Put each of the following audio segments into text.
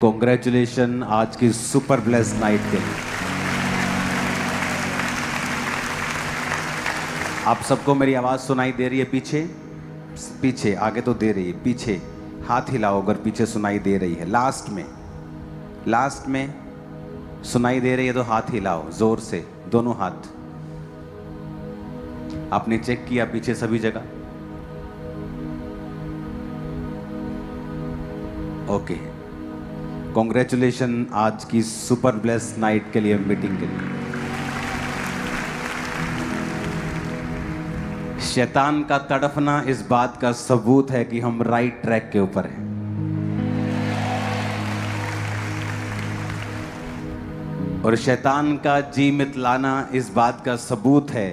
Congratulation आज की super bless night के लिए। आप सबको मेरी आवाज़ सुनाई दे रही है? पीछे पीछे आगे तो दे रही है, पीछे हाथ हिलाओ अगर पीछे सुनाई दे रही है। लास्ट में सुनाई दे रही है तो हाथ हिलाओ जोर से, दोनों हाथ। आपने चेक किया पीछे सभी जगह? ओके, कॉन्ग्रेचुलेशन आज की सुपर ब्लेस नाइट के लिए, मीटिंग के लिए। शैतान का तड़फना इस बात का सबूत है कि हम राइट ट्रैक के ऊपर हैं। और शैतान का जी मितलाना इस बात का सबूत है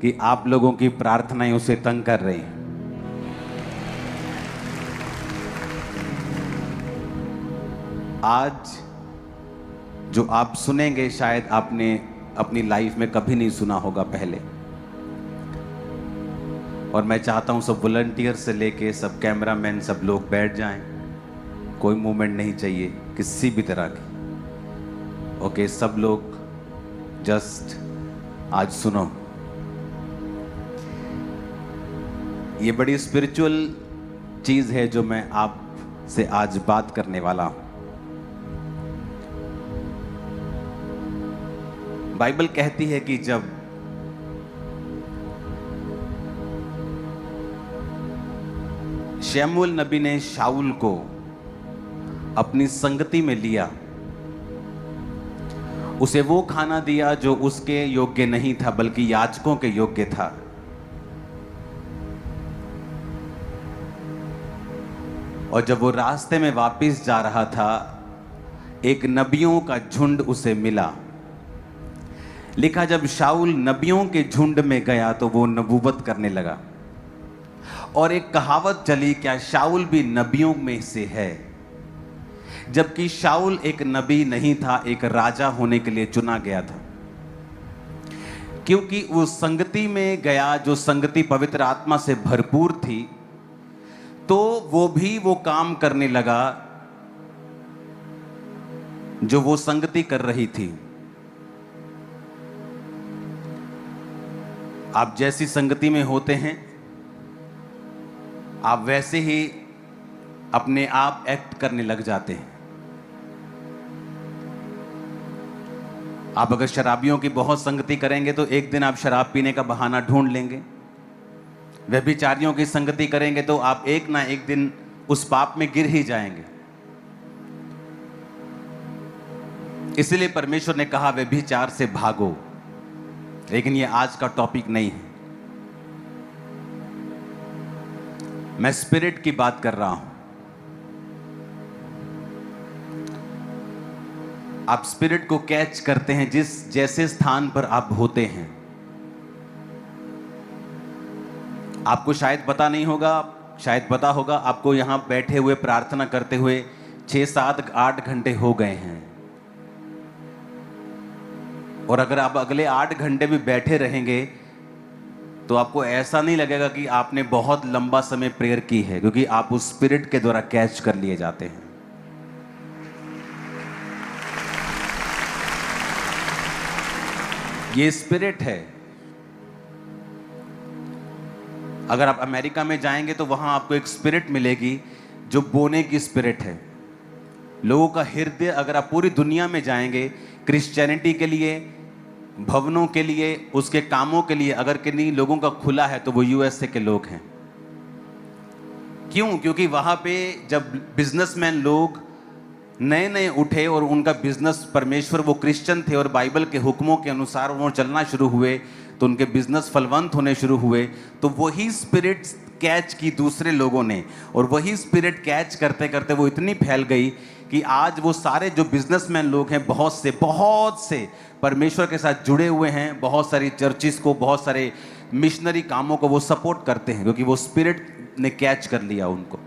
कि आप लोगों की प्रार्थनाएं उसे तंग कर रही हैं। आज जो आप सुनेंगे शायद आपने अपनी लाइफ में कभी नहीं सुना होगा पहले। और मैं चाहता हूं सब वॉलंटियर से लेके सब कैमरामैन सब लोग बैठ जाएं। कोई मूवमेंट नहीं चाहिए किसी भी तरह की। ओके, सब लोग जस्ट आज सुनो। ये बड़ी स्पिरिचुअल चीज है जो मैं आपसे आज बात करने वाला हूं। बाइबल कहती है कि जब शमूएल नबी ने शाऊल को अपनी संगति में लिया, उसे वो खाना दिया जो उसके योग्य नहीं था बल्कि याजकों के योग्य था। और जब वो रास्ते में वापस जा रहा था, एक नबियों का झुंड उसे मिला। लिखा जब शाऊल नबियों के झुंड में गया तो वो नबूवत करने लगा। और एक कहावत चली, क्या शाऊल भी नबियों में से है? जबकि शाऊल एक नबी नहीं था, एक राजा होने के लिए चुना गया था। क्योंकि वो संगति में गया जो संगति पवित्र आत्मा से भरपूर थी, तो वो भी वो काम करने लगा जो वो संगति कर रही थी। आप जैसी संगति में होते हैं, आप वैसे ही अपने आप एक्ट करने लग जाते हैं। आप अगर शराबियों की बहुत संगति करेंगे तो एक दिन आप शराब पीने का बहाना ढूंढ लेंगे। व्यभिचारियों की संगति करेंगे तो आप एक ना एक दिन उस पाप में गिर ही जाएंगे। इसलिए परमेश्वर ने कहा व्यभिचार से भागो। लेकिन ये आज का टॉपिक नहीं है। मैं स्पिरिट की बात कर रहा हूं। आप स्पिरिट को कैच करते हैं जिस जैसे स्थान पर आप होते हैं। आपको शायद पता नहीं होगा, शायद पता होगा, आपको यहां बैठे हुए प्रार्थना करते हुए 6, 7, 8 घंटे हो गए हैं। और अगर आप अगले 8 घंटे भी बैठे रहेंगे तो आपको ऐसा नहीं लगेगा कि आपने बहुत लंबा समय प्रेयर की है, क्योंकि आप उस स्पिरिट के द्वारा कैच कर लिए जाते हैं। ये स्पिरिट है। अगर आप अमेरिका में जाएंगे तो वहां आपको एक स्पिरिट मिलेगी जो बोने की स्पिरिट है। लोगों का हृदय, अगर आप पूरी दुनिया में जाएंगे क्रिश्चियनिटी के लिए, भवनों के लिए, उसके कामों के लिए, अगर किन्हीं लोगों का खुला है तो वो यूएसए के लोग हैं। क्यों? क्योंकि वहां पे जब बिजनेसमैन लोग नए नए उठे और उनका बिजनेस, परमेश्वर, वो क्रिश्चियन थे और बाइबल के हुक्मों के अनुसार वो चलना शुरू हुए, तो उनके बिजनेस फलवंत होने शुरू हुए। तो वही स्पिरिट कैच की दूसरे लोगों ने, और वही स्पिरिट कैच करते करते वो इतनी फैल गई कि आज वो सारे जो बिजनेसमैन लोग हैं, बहुत से परमेश्वर के साथ जुड़े हुए हैं। बहुत सारी चर्चिस को, बहुत सारे मिशनरी कामों को वो सपोर्ट करते हैं, क्योंकि वो स्पिरिट ने कैच कर लिया उनको।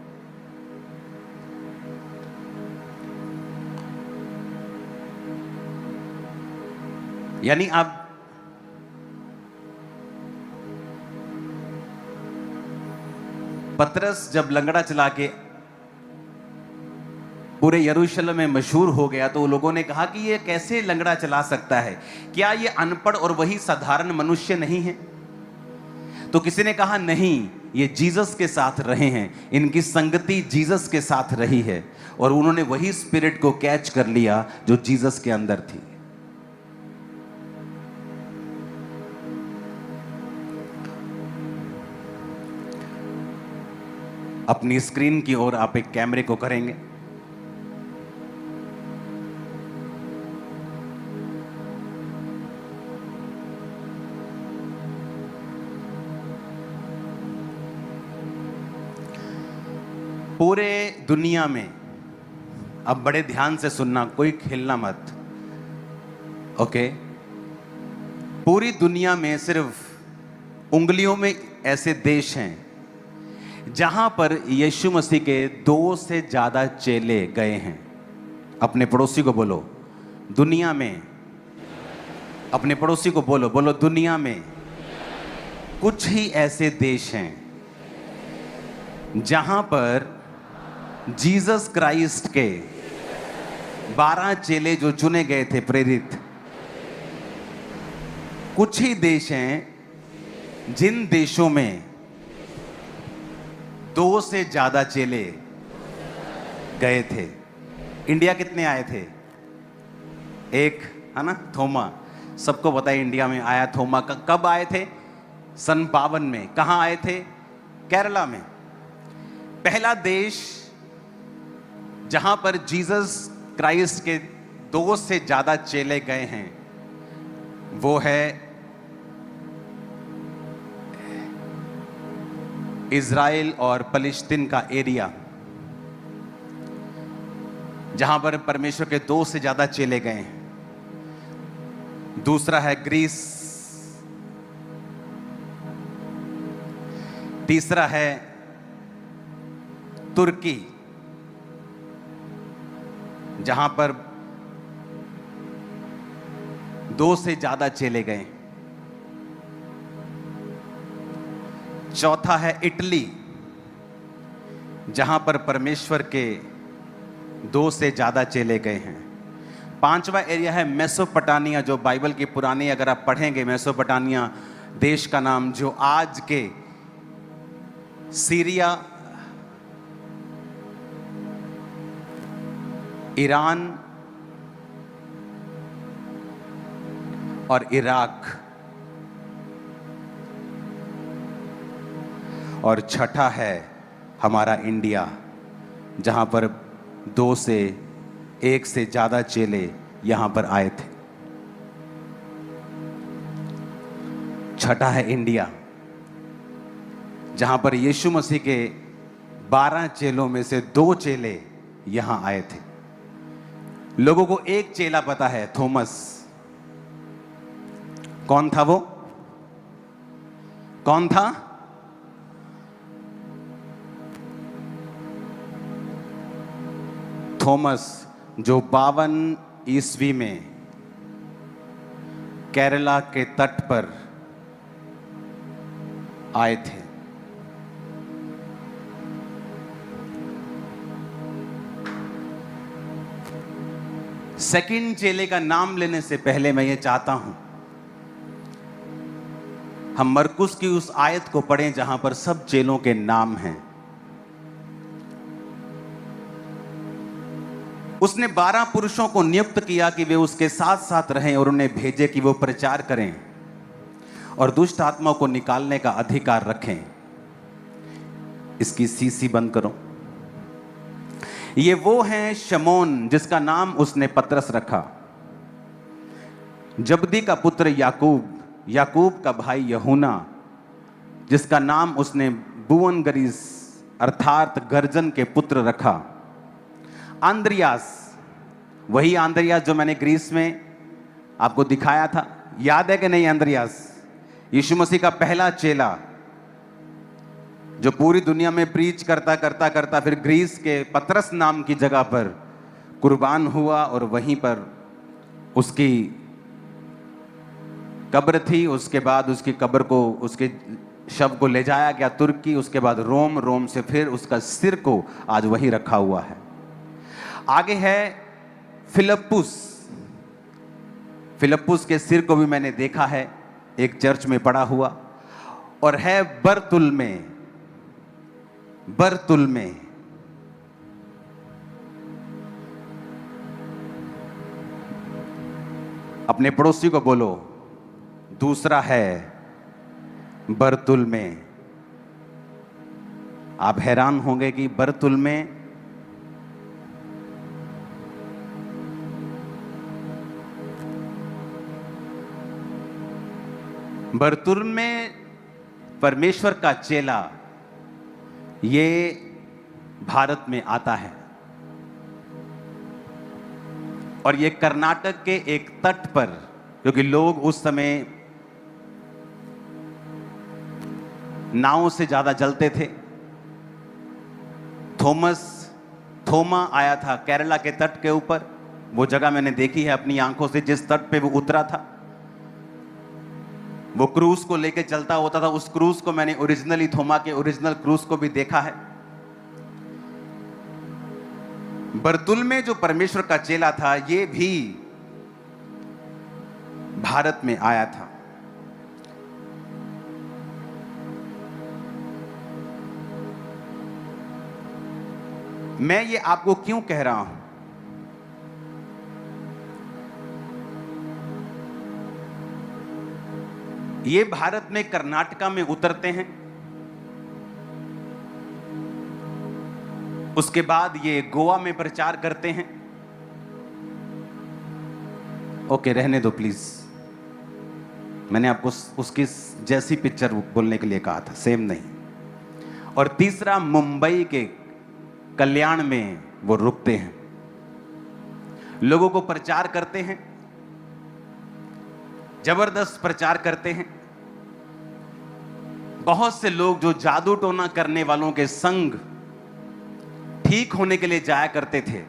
यानी आप पतरस जब लंगड़ा चला के पूरे यरूशलेम में मशहूर हो गया, तो लोगों ने कहा कि ये कैसे लंगड़ा चला सकता है, क्या ये अनपढ़ और वही साधारण मनुष्य नहीं है? तो किसी ने कहा नहीं, ये जीसस के साथ रहे हैं, इनकी संगति जीसस के साथ रही है और उन्होंने वही स्पिरिट को कैच कर लिया जो जीसस के अंदर थी। अपनी स्क्रीन की ओर आप एक कैमरे को करेंगे। पूरे दुनिया में, अब बड़े ध्यान से सुनना, कोई खेलना मत, ओके? पूरी दुनिया में सिर्फ उंगलियों में ऐसे देश हैं जहां पर यीशु मसीह के 2 से ज्यादा चेले गए हैं। अपने पड़ोसी को बोलो दुनिया में, अपने पड़ोसी को बोलो, बोलो दुनिया में कुछ ही ऐसे देश हैं जहां पर जीसस क्राइस्ट के 12 चेले जो चुने गए थे, प्रेरित, कुछ ही देश हैं जिन देशों में 2 से ज्यादा चेले गए थे। इंडिया कितने आए थे? एक, है ना, थोमा। सबको पता है इंडिया में आया थोमा। कब आए थे? सन 52 में। कहाँ आए थे? केरला में। पहला देश जहां पर जीसस क्राइस्ट के 2 से ज्यादा चेले गए हैं वो है इज़राइल और फलस्तीन का एरिया, जहां पर परमेश्वर के 2 से ज्यादा चेले गए हैं। दूसरा है ग्रीस, तीसरा है तुर्की, जहां पर 2 से ज्यादा चेले गए। चौथा है इटली, जहां पर परमेश्वर के 2 से ज्यादा चेले गए हैं। 5वां एरिया है मेसोपोटामिया, जो बाइबल की पुरानी अगर आप पढ़ेंगे, मेसोपोटामिया देश का नाम जो आज के सीरिया, ईरान और इराक, और छठा है हमारा इंडिया, जहां पर 2 से 1 से ज्यादा चेले यहां पर आए थे। छठा है इंडिया, जहां पर यीशु मसीह के 12 चेलों में से 2 चेले यहां आए थे। लोगों को एक चेला पता है, थॉमस। कौन था वो? कौन था? थॉमस, जो 52 ईस्वी में केरला के तट पर आए थे। सेकंड चेले का नाम लेने से पहले मैं ये चाहता हूं हम मरकुस की उस आयत को पढ़ें जहां पर सब चेलों के नाम हैं। उसने 12 पुरुषों को नियुक्त किया कि वे उसके साथ साथ रहें और उन्हें भेजे कि वो प्रचार करें और दुष्ट आत्माओं को निकालने का अधिकार रखें। इसकी सीसी बंद करो। ये वो हैं शमौन, जिसका नाम उसने पतरस रखा, जबदी का पुत्र याकूब, याकूब का भाई यूहन्ना, जिसका नाम उसने बुअनगरीस अर्थात गर्जन के पुत्र रखा, आंद्रियास, वही आंद्रियास जो मैंने ग्रीस में आपको दिखाया था, याद है कि नहीं? आंद्रियास यीशु मसीह का पहला चेला जो पूरी दुनिया में प्रीच करता करता करता फिर ग्रीस के पतरस नाम की जगह पर कुर्बान हुआ और वहीं पर उसकी कब्र थी। उसके बाद उसकी कब्र को, उसके शव को ले जाया गया तुर्की, उसके बाद रोम, रोम से फिर उसका सिर को आज वहीं रखा हुआ है। आगे है फिलिप्पुस। फिलिप्पुस के सिर को भी मैंने देखा है एक चर्च में पड़ा हुआ। और है बरतुल्मै। बरतुल्मै अपने पड़ोसी को बोलो, दूसरा है बरतुल्मै। आप हैरान होंगे कि बरतुल्मै बरतुल्मै परमेश्वर का चेला ये भारत में आता है और ये कर्नाटक के एक तट पर, क्योंकि लोग उस समय नावों से ज्यादा चलते थे। थोमा आया था केरला के तट के ऊपर। वो जगह मैंने देखी है अपनी आंखों से, जिस तट पे वो उतरा था। वो क्रूज को लेके चलता होता था। उस क्रूज को मैंने ओरिजिनली थोमा के ओरिजिनल क्रूज को भी देखा है। बरतुल्मै जो परमेश्वर का चेला था, ये भी भारत में आया था। मैं ये आपको क्यों कह रहा हूं? ये भारत में कर्नाटका में उतरते हैं, उसके बाद ये गोवा में प्रचार करते हैं। ओके, रहने दो प्लीज। मैंने आपको उसकी जैसी पिक्चर बोलने के लिए कहा था, सेम नहीं। और तीसरा, मुंबई के कल्याण में वो रुकते हैं, लोगों को प्रचार करते हैं, जबरदस्त प्रचार करते हैं। बहुत से लोग जो जादू टोना करने वालों के संग ठीक होने के लिए जाया करते थे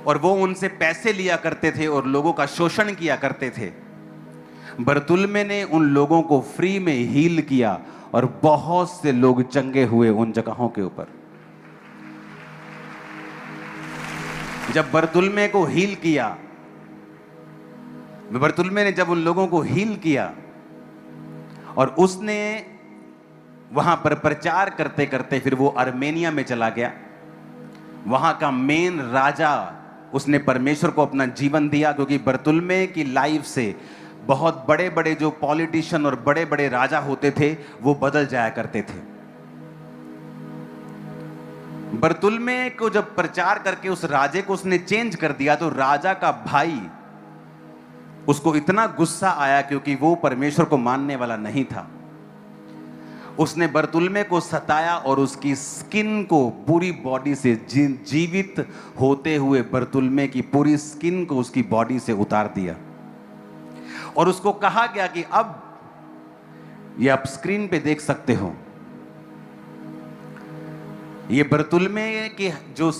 और वो उनसे पैसे लिया करते थे और लोगों का शोषण किया करते थे। बरतुल्मै ने उन लोगों को फ्री में हील किया और बहुत से लोग चंगे हुए उन जगहों के ऊपर। जब बरतुल्मै को हील किया, बरतुल्मै ने जब उन लोगों को हील किया और उसने वहां पर प्रचार करते करते फिर वो आर्मेनिया में चला गया। वहां का मेन राजा, उसने परमेश्वर को अपना जीवन दिया, क्योंकि बरतुल्मै की लाइफ से बहुत बड़े बड़े जो पॉलिटिशियन और बड़े बड़े राजा होते थे वो बदल जाया करते थे। बरतुल्मै को जब प्रचार करके उस राजे को उसने चेंज कर दिया तो राजा का भाई, उसको इतना गुस्सा आया क्योंकि वो परमेश्वर को मानने वाला नहीं था। उसने बरतुल्मै को सताया और उसकी स्किन को, पूरी बॉडी से, जीवित होते हुए बरतुल्मै की पूरी स्किन को उसकी बॉडी से उतार दिया। और उसको कहा गया कि अब, ये आप स्क्रीन पे देख सकते हो, ये बरतुल्मै के जो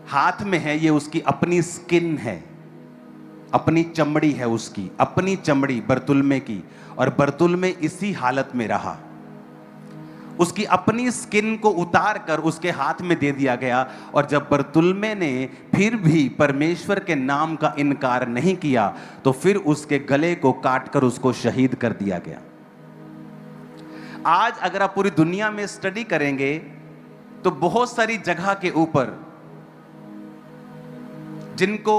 हाथ में है ये उसकी अपनी स्किन है, अपनी चमड़ी है, उसकी अपनी चमड़ी बरतुल्मै की। और बरतुल्मै इसी हालत में रहा। उसकी अपनी स्किन को उतार कर उसके हाथ में दे दिया गया। और जब बरतुल्मै ने फिर भी परमेश्वर के नाम का इनकार नहीं किया तो फिर उसके गले को काटकर उसको शहीद कर दिया गया। आज अगर आप पूरी दुनिया में स्टडी करेंगे तो बहुत सारी जगह के ऊपर, जिनको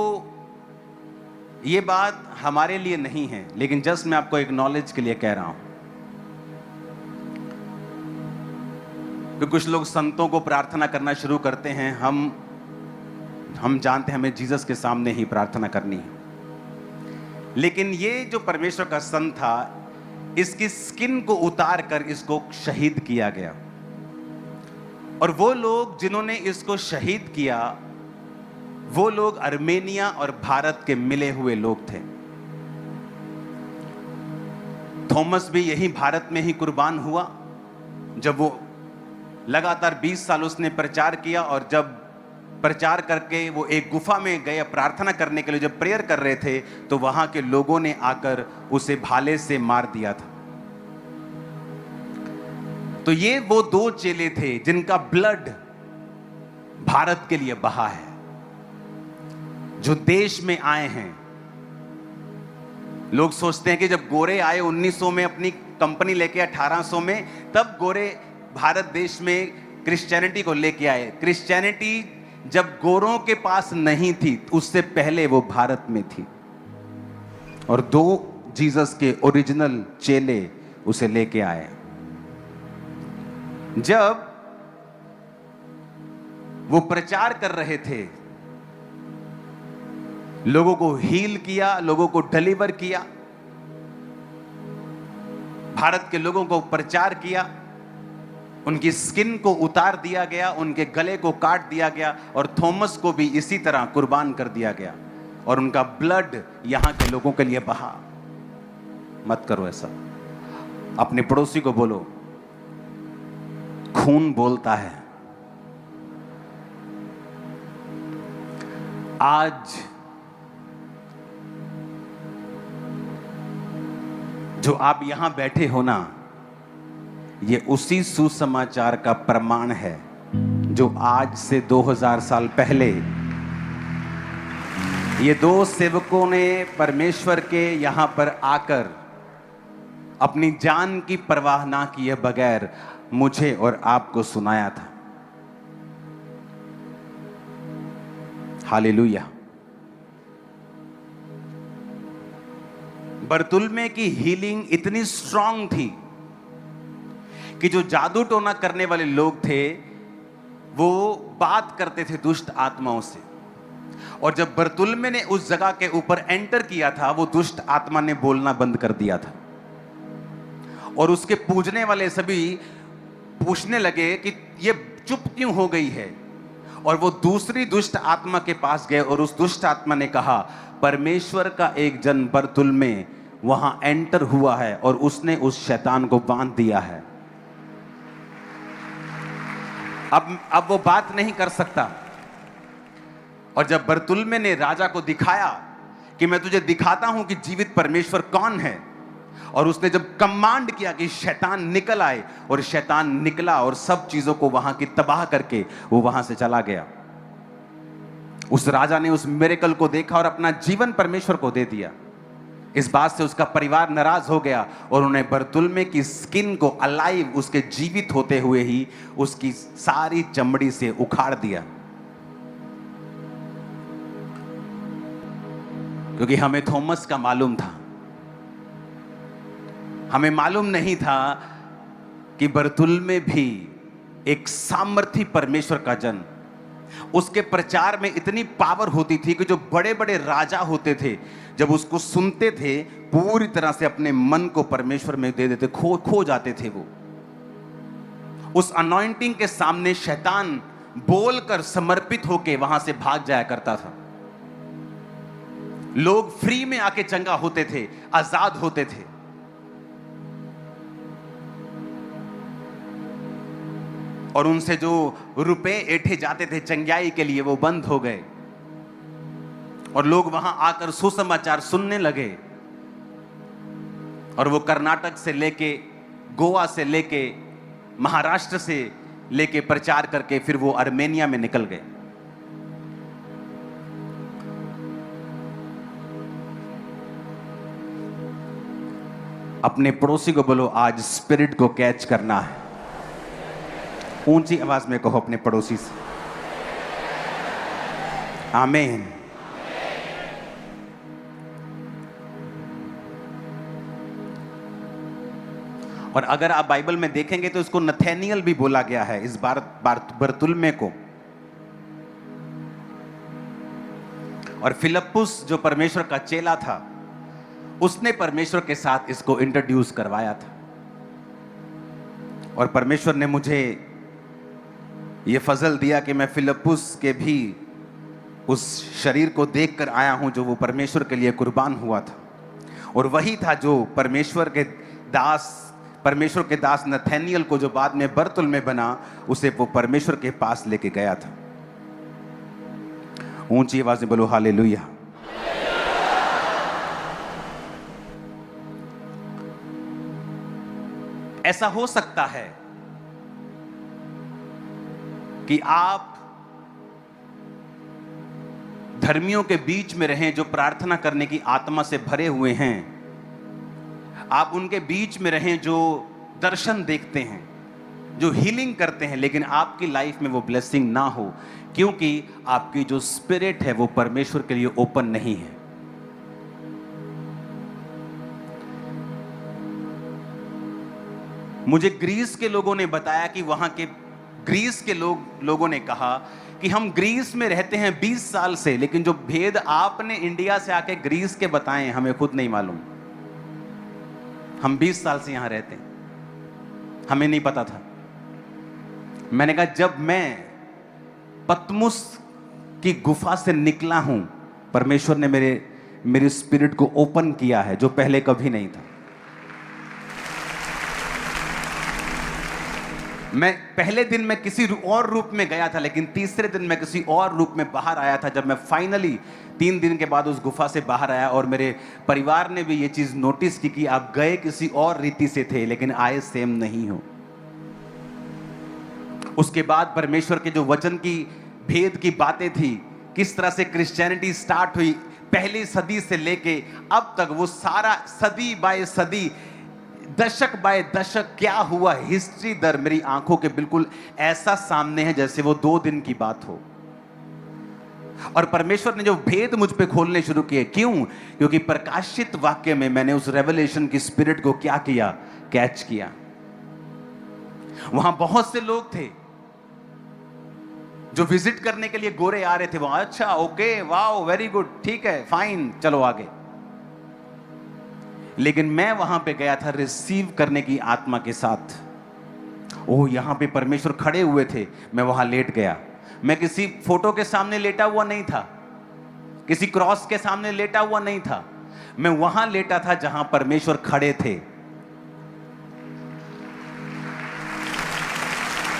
ये बात हमारे लिए नहीं है लेकिन जस्ट मैं आपको एक नॉलेज के लिए कह रहा हूं कि कुछ लोग संतों को प्रार्थना करना शुरू करते हैं। हम जानते हैं हमें जीसस के सामने ही प्रार्थना करनी है, लेकिन ये जो परमेश्वर का संत था, इसकी स्किन को उतार कर इसको शहीद किया गया। और वो लोग जिन्होंने इसको शहीद किया, वो लोग आर्मेनिया और भारत के मिले हुए लोग थे। थॉमस भी यही भारत में ही कुर्बान हुआ। जब वो लगातार 20 साल उसने प्रचार किया और जब प्रचार करके वो एक गुफा में गए प्रार्थना करने के लिए, जब प्रेयर कर रहे थे तो वहां के लोगों ने आकर उसे भाले से मार दिया था। तो ये वो दो चेले थे जिनका ब्लड भारत के लिए बहा है, जो देश में आए हैं। लोग सोचते हैं कि जब गोरे आए 1900 में अपनी कंपनी लेके 1800 में, तब गोरे भारत देश में क्रिश्चियनिटी को लेके आए। क्रिश्चियनिटी जब गोरों के पास नहीं थी, उससे पहले वो भारत में थी, और 2 जीसस के ओरिजिनल चेले उसे लेके आए। जब वो प्रचार कर रहे थे, लोगों को हील किया, लोगों को डिलीवर किया, भारत के लोगों को प्रचार किया, उनकी स्किन को उतार दिया गया, उनके गले को काट दिया गया, और थॉमस को भी इसी तरह कुर्बान कर दिया गया, और उनका ब्लड यहां के लोगों के लिए बहा। मत करो ऐसा। अपने पड़ोसी को बोलो, खून बोलता है। आज जो आप यहां बैठे हो ना, ये उसी सुसमाचार का प्रमाण है जो आज से 2000 साल पहले ये 2 सेवकों ने परमेश्वर के यहां पर आकर अपनी जान की परवाह ना किए बगैर मुझे और आपको सुनाया था। हालेलुया। बरतुल्मे की हीलिंग इतनी स्ट्रांग थी कि जो जादू टोना करने वाले लोग थे वो बात करते थे दुष्ट आत्माओं से, और जब बरतुल्मे ने उस जगह के ऊपर एंटर किया था, वो दुष्ट आत्मा ने बोलना बंद कर दिया था, और उसके पूजने वाले सभी पूछने लगे कि ये चुप क्यों हो गई है। और वो दूसरी दुष्ट आत्मा के पास गए, और उस दुष्ट आत्मा ने कहा, परमेश्वर का एक जन बरतुल्मे वहां एंटर हुआ है और उसने उस शैतान को बांध दिया है। अब वो बात नहीं कर सकता। और जब बरतुल्मे ने राजा को दिखाया कि मैं तुझे दिखाता हूं कि जीवित परमेश्वर कौन है, और उसने जब कमांड किया कि शैतान निकल आए, और शैतान निकला और सब चीजों को वहां की तबाह करके वो वहां से चला गया। उस राजा ने उस मिरेकल को देखा और अपना जीवन परमेश्वर को दे दिया। इस बात से उसका परिवार नाराज हो गया, और उन्हें बरतुल्मे की स्किन को अलाइव, उसके जीवित होते हुए ही उसकी सारी चमड़ी से उखाड़ दिया। क्योंकि हमें थॉमस का मालूम था, हमें मालूम नहीं था कि बरतुल्मे भी एक सामर्थी परमेश्वर का जन। उसके प्रचार में इतनी पावर होती थी कि जो बड़े बड़े राजा होते थे, जब उसको सुनते थे, पूरी तरह से अपने मन को परमेश्वर में दे देते, खो जाते थे। वो उस अनॉइंटिंग के सामने शैतान बोलकर समर्पित होके वहां से भाग जाया करता था। लोग फ्री में आके चंगा होते थे, आजाद होते थे। और उनसे जो रुपए ऐंठे जाते थे चंगाई के लिए, वो बंद हो गए, और लोग वहां आकर सुसमाचार सुनने लगे। और वो कर्नाटक से लेके, गोवा से लेके, महाराष्ट्र से लेके प्रचार करके फिर वो आर्मेनिया में निकल गए। अपने पड़ोसी को बोलो, आज स्पिरिट को कैच करना है। ऊंची आवाज में कहो अपने पड़ोसी से, आमीन। और अगर आप बाइबल में देखेंगे तो इसको नथेनियल भी बोला गया है, इस बरतुल्मे को। और फिलिप्पुस जो परमेश्वर का चेला था, उसने परमेश्वर के साथ इसको इंट्रोड्यूस करवाया था। और परमेश्वर ने मुझे यह फजल दिया कि मैं फिलिप्पुस के भी उस शरीर को देखकर आया हूं जो वो परमेश्वर के लिए कुर्बान हुआ था। और वही था जो परमेश्वर के दास नथेनियल को, जो बाद में बरतुल्मे बना, उसे वो परमेश्वर के पास लेके गया था। ऊंची आवाज में बोलो हालेलुया। ऐसा हो सकता है कि आप धर्मियों के बीच में रहें जो प्रार्थना करने की आत्मा से भरे हुए हैं। आप उनके बीच में रहें जो दर्शन देखते हैं, जो हीलिंग करते हैं, लेकिन आपकी लाइफ में वो ब्लेसिंग ना हो, क्योंकि आपकी जो स्पिरिट है वो परमेश्वर के लिए ओपन नहीं है। मुझे ग्रीस के लोगों ने बताया कि वहां के ग्रीस के लोगों ने कहा कि हम ग्रीस में रहते हैं 20 साल से, लेकिन जो भेद आपने इंडिया से आके ग्रीस के बताए हमें खुद नहीं मालूम। हम 20 साल से यहां रहते हैं, हमें नहीं पता था। मैंने कहा जब मैं पतमुस की गुफा से निकला हूं, परमेश्वर ने मेरे स्पिरिट को ओपन किया है, जो पहले कभी नहीं था। मैं पहले दिन में किसी और रूप में गया था, लेकिन तीसरे दिन मैं किसी और रूप में बाहर आया था। जब मैं फाइनली 3 दिन के बाद उस गुफा से बाहर आया, और मेरे परिवार ने भी ये चीज नोटिस की कि आप गए किसी और रीति से थे, लेकिन आए सेम नहीं हो। उसके बाद परमेश्वर के जो वचन की भेद की बातें थी, किस तरह से क्रिश्चियनिटी स्टार्ट हुई पहली सदी से लेके अब तक, वो सारा सदी बाय सदी, दशक बाय दशक क्या हुआ, हिस्ट्री दर मेरी आंखों के बिल्कुल ऐसा सामने है जैसे वो 2 दिन की बात हो। और परमेश्वर ने जो भेद मुझ पे खोलने शुरू किए, क्यों? क्योंकि प्रकाशित वाक्य में मैंने उस रेवलेशन की स्पिरिट को क्या किया, कैच किया। वहां बहुत से लोग थे जो विजिट करने के लिए गोरे आ रहे थे वहां। अच्छा, ओके, वाओ, वेरी गुड, ठीक है, फाइन, चलो आगे। लेकिन मैं वहां पे गया था रिसीव करने की आत्मा के साथ। ओह, यहां पे परमेश्वर खड़े हुए थे, मैं वहां लेट गया। मैं किसी फोटो के सामने लेटा हुआ नहीं था, किसी क्रॉस के सामने लेटा हुआ नहीं था, मैं वहां लेटा था जहां परमेश्वर खड़े थे।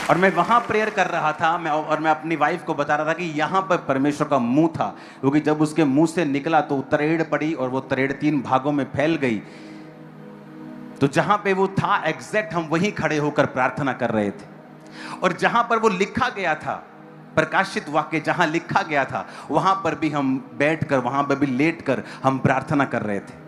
और मैं वहां प्रेयर कर रहा था, मैं अपनी वाइफ को बता रहा था कि यहां पर परमेश्वर का मुंह था, क्योंकि जब उसके मुंह से निकला तो तरेड़ पड़ी और वो तरेड़ 3 भागों में फैल गई। तो जहां पे वो था एग्जैक्ट, हम वहीं खड़े होकर प्रार्थना कर रहे थे। और जहां पर वो लिखा गया था, प्रकाशित वाक्य जहां लिखा गया था, वहां पर भी हम बैठकर, वहां पर भी लेटकर हम प्रार्थना कर रहे थे।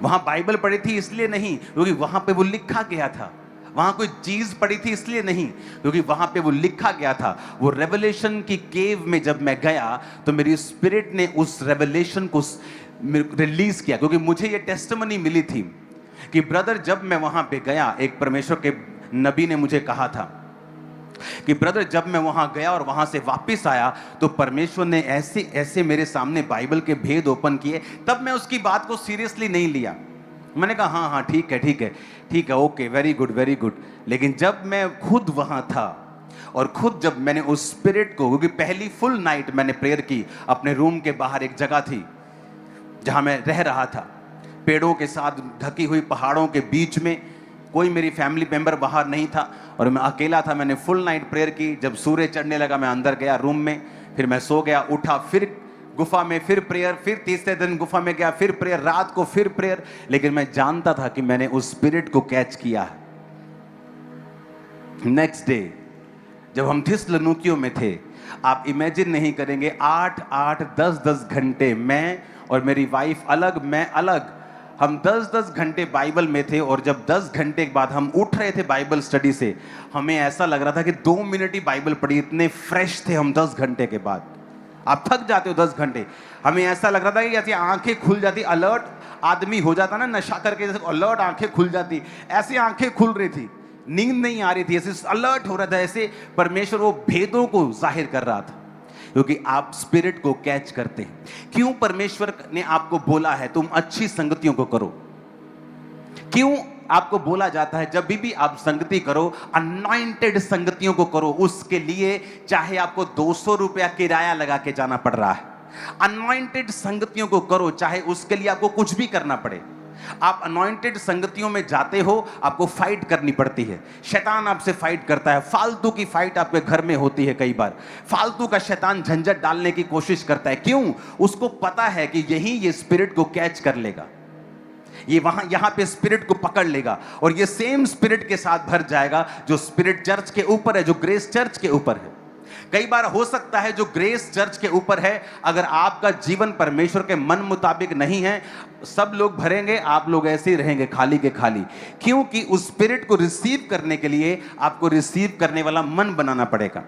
वहां बाइबल पढ़ी थी इसलिए नहीं क्योंकि वहां पे वो लिखा गया था, वहां कोई चीज पड़ी थी इसलिए नहीं, क्योंकि वहां पे वो लिखा गया था। वो रेवलेशन की केव में जब मैं गया तो मेरी स्पिरिट ने उस रेवलेशन को रिलीज किया, क्योंकि मुझे ये टेस्टिमनी मिली थी कि ब्रदर, जब मैं वहां पे गया, एक परमेश्वर के नबी ने मुझे कहा था कि ब्रदर, जब मैं वहां गया और वहां से वापस आया तो परमेश्वर ने ऐसे ऐसे मेरे सामने बाइबल के भेद ओपन किए। तब मैं उसकी बात को सीरियसली नहीं लिया। मैंने कहा हाँ हाँ, ठीक है ठीक है ठीक है, okay, very good very good. लेकिन जब मैं खुद वहां था और खुद जब मैंने उस स्पिरिट को, क्योंकि पहली फुल नाइट मैंने प्रेयर की, अपने रूम के बाहर एक जगह थी जहां मैं रह रहा था, पेड़ों के साथ ढकी हुई पहाड़ों के बीच में, कोई मेरी फैमिली मेंबर बाहर नहीं था और मैं अकेला था। मैंने फुल नाइट प्रेयर की। जब सूर्य चढ़ने लगा मैं अंदर गया रूम में, फिर मैं सो गया, उठा, फिर गुफा में, फिर प्रेयर, फिर तीसरे दिन गुफा में गया, फिर प्रेयर, रात को फिर प्रेयर। लेकिन मैं जानता था कि मैंने उस स्पिरिट को कैच किया है। नेक्स्ट डे जब हम थिस्सलुनीकियों में थे, आप इमेजिन नहीं करेंगे, 8-8, 10-10 घंटे मैं और मेरी वाइफ अलग, मैं अलग, हम 10-10 घंटे बाइबल में थे। और जब 10 घंटे के बाद हम उठ रहे थे बाइबल स्टडी से, हमें ऐसा लग रहा था कि 2 मिनट ही बाइबल पढ़ी, इतने फ्रेश थे हम 10 घंटे के बाद। आप थक जाते हो 10 घंटे, हमें ऐसा लग रहा था कि जैसे आंखें खुल जाती, अलर्ट आदमी हो जाता ना नशा करके, जैसे अलर्ट आंखें खुल जाती, ऐसे आंखें खुल रही थी, नींद नहीं आ रही थी, ऐसे अलर्ट हो रहा था, ऐसे परमेश्वर वो भेदों को जाहिर कर रहा था, क्योंकि आप स्पिरिट को कैच करते हैं। क्यों परमेश्वर ने आपको बोला है तुम अच्छी संगतियों को करो? क्यों आपको बोला जाता है जब भी आप संगति करो, अनॉइंटेड संगतियों को करो? उसके लिए चाहे आपको 200 रुपया किराया लगा के जाना पड़ रहा है, अनॉइंटेड संगतियों को करो, चाहे उसके लिए आपको कुछ भी करना पड़े। आप अनॉइंटेड संगतियों में जाते हो, आपको फाइट करनी पड़ती है, शैतान आपसे फाइट करता है, फालतू की फाइट आपके घर में होती है, कई बार फालतू का शैतान झंझट डालने की कोशिश करता है। क्यों? उसको पता है कि यही ये स्पिरिट को कैच कर लेगा, ये वहां यहां पे स्पिरिट को पकड़ लेगा और ये सेम स्पिरिट के साथ भर जाएगा जो स्पिरिट चर्च के ऊपर है, जो ग्रेस चर्च के ऊपर है। कई बार हो सकता है जो ग्रेस चर्च के ऊपर है, अगर आपका जीवन परमेश्वर के मन मुताबिक नहीं है, सब लोग भरेंगे, आप लोग ऐसे ही रहेंगे खाली के खाली। क्योंकि उस स्पिरिट को रिसीव करने के लिए आपको रिसीव करने वाला मन बनाना पड़ेगा।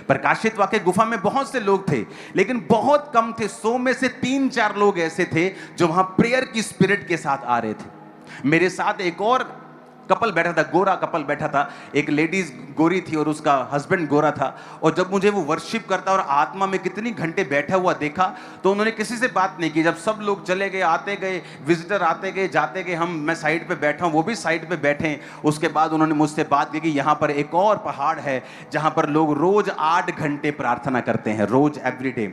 प्रकाशित वाक्य गुफा में बहुत से लोग थे, लेकिन बहुत कम थे, 100 में से 3-4 लोग ऐसे थे जो वहां प्रेयर की स्पिरिट के साथ आ रहे थे। मेरे साथ एक और कपल बैठा था, गोरा कपल बैठा था। एक लेडीज गोरी थी और उसका हस्बैंड गोरा था। और जब मुझे वो वर्शिप करता और आत्मा में कितनी घंटे बैठा हुआ देखा, तो उन्होंने किसी से बात नहीं की। जब सब लोग चले गए, आते गए, विजिटर आते गए जाते गए, मैं साइड पे बैठा हूँ, वो भी साइड पे बैठे। उसके बाद उन्होंने मुझसे बात की कि यहाँ पर एक और पहाड़ है जहाँ पर लोग रोज 8 घंटे प्रार्थना करते हैं, रोज एवरीडे।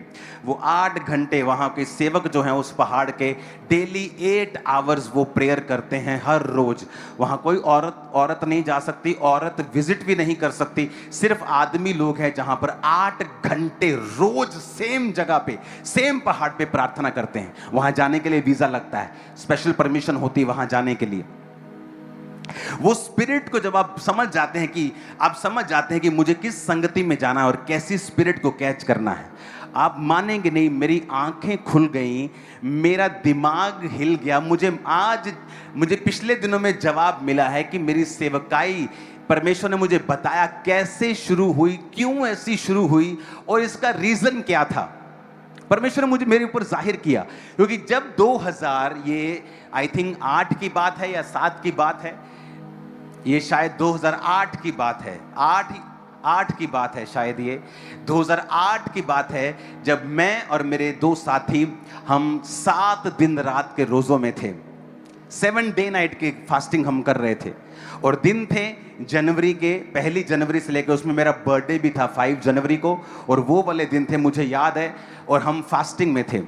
वो 8 घंटे वहाँ के सेवक जो हैं उस पहाड़ के डेली 8 आवर्स वो प्रेयर करते हैं हर रोज। वहाँ कोई औरत नहीं जा सकती, औरत विजिट भी नहीं कर सकती, सिर्फ आदमी लोग हैं जहां पर 8 घंटे रोज सेम जगह पे, सेम पहाड़ पे प्रार्थना करते हैं। वहां जाने के लिए वीजा लगता है, स्पेशल परमिशन होती है वहां जाने के लिए। वो स्पिरिट को जब आप समझ जाते हैं कि मुझे किस संगति में जाना है और कैसी स्पिरिट को कैच करना है, आप मानेंगे नहीं, मेरी आंखें खुल गई, मेरा दिमाग हिल गया। मुझे पिछले दिनों में जवाब मिला है कि मेरी सेवकाई परमेश्वर ने मुझे बताया कैसे शुरू हुई, क्यों ऐसी शुरू हुई और इसका रीजन क्या था। परमेश्वर ने मुझे मेरे ऊपर जाहिर किया, क्योंकि जब 2000 ये आई थिंक 8 की बात है या 7 की बात है, ये शायद 2008 की बात है, 8 की बात है शायद, ये 2008 की बात है, जब मैं और मेरे 2 साथी हम 7 दिन रात के रोज़ों में थे। 7 डे नाइट की फास्टिंग हम कर रहे थे। और दिन थे जनवरी के, 1 जनवरी से लेकर, उसमें मेरा बर्थडे भी था 5 जनवरी को, और वो वाले दिन थे मुझे याद है। और हम फास्टिंग में थे।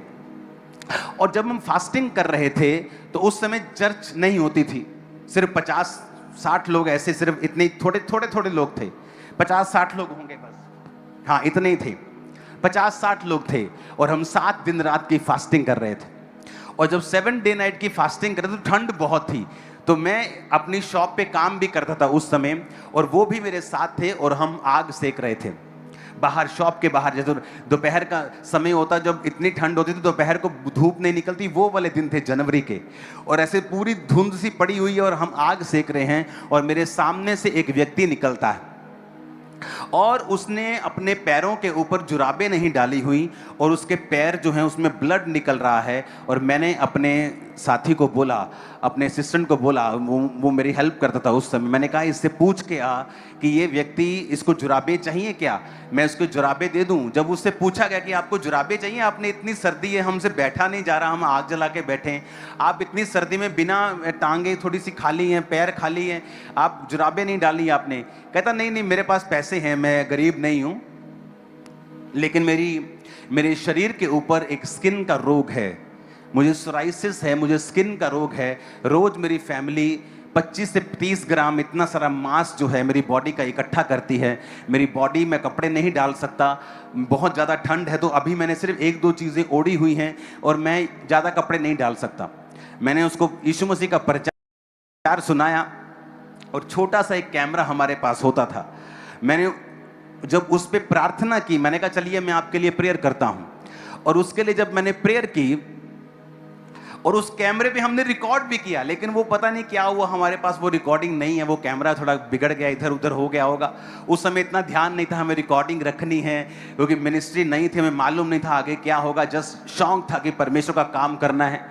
और जब हम फास्टिंग कर रहे थे तो उस समय चर्च नहीं होती थी, सिर्फ 50-60 लोग, ऐसे सिर्फ इतने थोड़े लोग थे, 50-60 लोग होंगे बस, हाँ इतने ही थे, 50-60 लोग थे। और हम 7 दिन रात की फास्टिंग कर रहे थे। और जब 7 डे नाइट की फास्टिंग कर रहे थे तो ठंड बहुत थी, तो मैं अपनी शॉप पे काम भी करता था उस समय, और वो भी मेरे साथ थे, और हम आग सेक रहे थे बाहर, शॉप के बाहर। जैसे दोपहर का समय होता, जब इतनी ठंड होती थी दोपहर को धूप नहीं निकलती, वो वाले दिन थे जनवरी के। और ऐसे पूरी धुंध सी पड़ी हुई है और हम आग सेक रहे हैं, और मेरे सामने से एक व्यक्ति निकलता है और उसने अपने पैरों के ऊपर जुराबें नहीं डाली हुई, और उसके पैर जो हैं उसमें ब्लड निकल रहा है। और मैंने अपने साथी को बोला, अपने असिस्टेंट को बोला, वो मेरी हेल्प करता था उस समय, मैंने कहा इससे पूछ के आ कि ये व्यक्ति, इसको जुराबें चाहिए क्या, मैं उसको जुराबें दे दूं। जब उससे पूछा गया कि आपको जुराबें चाहिए, आपने इतनी सर्दी है, हमसे बैठा नहीं जा रहा, हम आग जला के बैठे हैं, आप इतनी सर्दी में बिना टांगे थोड़ी सी खाली हैं, पैर खाली हैं, आप जुराबें नहीं डाली आपने। कहता नहीं मेरे पास पैसे हैं, मैं गरीब नहीं हूं, लेकिन मेरे शरीर के ऊपर एक स्किन का रोग है, मुझे सोराइसिस है, मुझे स्किन का रोग है। रोज मेरी फैमिली 25 से 30 ग्राम इतना सारा मांस जो है मेरी बॉडी का इकट्ठा करती है। मेरी बॉडी में कपड़े नहीं डाल सकता, बहुत ज़्यादा ठंड है, तो अभी मैंने सिर्फ 1-2 चीज़ें ओढ़ी हुई हैं और मैं ज़्यादा कपड़े नहीं डाल सकता। मैंने उसको यीशु मसीह का प्रचार सुनाया, और छोटा सा एक कैमरा हमारे पास होता था। मैंने जब उस पर प्रार्थना की, मैंने कहा चलिए मैं आपके लिए प्रेयर करता हूँ। और उसके लिए जब मैंने प्रेयर की, और उस कैमरे पे हमने रिकॉर्ड भी किया, लेकिन वो पता नहीं क्या हुआ, हमारे पास वो रिकॉर्डिंग नहीं है, वो कैमरा थोड़ा बिगड़ गया, इधर उधर हो गया होगा। उस समय इतना ध्यान नहीं था हमें रिकॉर्डिंग रखनी है, क्योंकि मिनिस्ट्री नहीं थी, हमें मालूम नहीं था आगे क्या होगा, जस्ट शौक था कि परमेश्वर का काम करना है।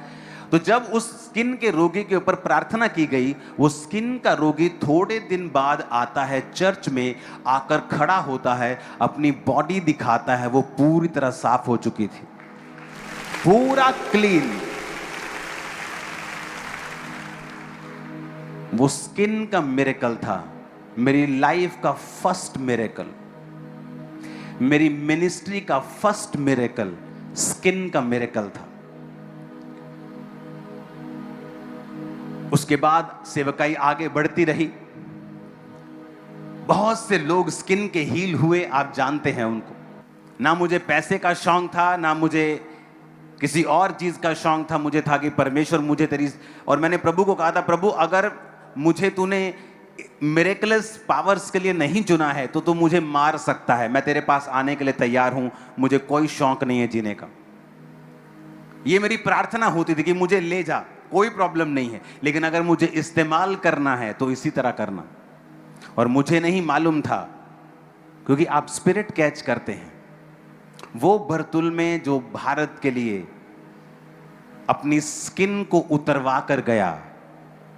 तो जब उस स्किन के रोगी के ऊपर प्रार्थना की गई, वो स्किन का रोगी थोड़े दिन बाद आता है चर्च में, आकर खड़ा होता है, अपनी बॉडी दिखाता है, वो पूरी तरह साफ हो चुकी थी, पूरा क्लीन। वो स्किन का मिरेकल था, मेरी लाइफ का फर्स्ट मिरेकल, मेरी मिनिस्ट्री का फर्स्ट मिरेकल स्किन का मिरेकल था। उसके बाद सेवकाई आगे बढ़ती रही, बहुत से लोग स्किन के हील हुए, आप जानते हैं उनको। ना मुझे पैसे का शौक था, ना मुझे किसी और चीज का शौक था, मुझे था कि परमेश्वर मुझे तेरी, और मैंने प्रभु को कहा था, प्रभु अगर मुझे तूने मिरेकलस पावर्स के लिए नहीं चुना है तो तू मुझे मार सकता है, मैं तेरे पास आने के लिए तैयार हूं, मुझे कोई शौक नहीं है जीने का। ये मेरी प्रार्थना होती थी कि मुझे ले जा, कोई प्रॉब्लम नहीं है, लेकिन अगर मुझे इस्तेमाल करना है तो इसी तरह करना। और मुझे नहीं मालूम था, क्योंकि आप स्पिरिट कैच करते हैं। वो बरतुल में जो भारत के लिए अपनी स्किन को उतरवा कर गया,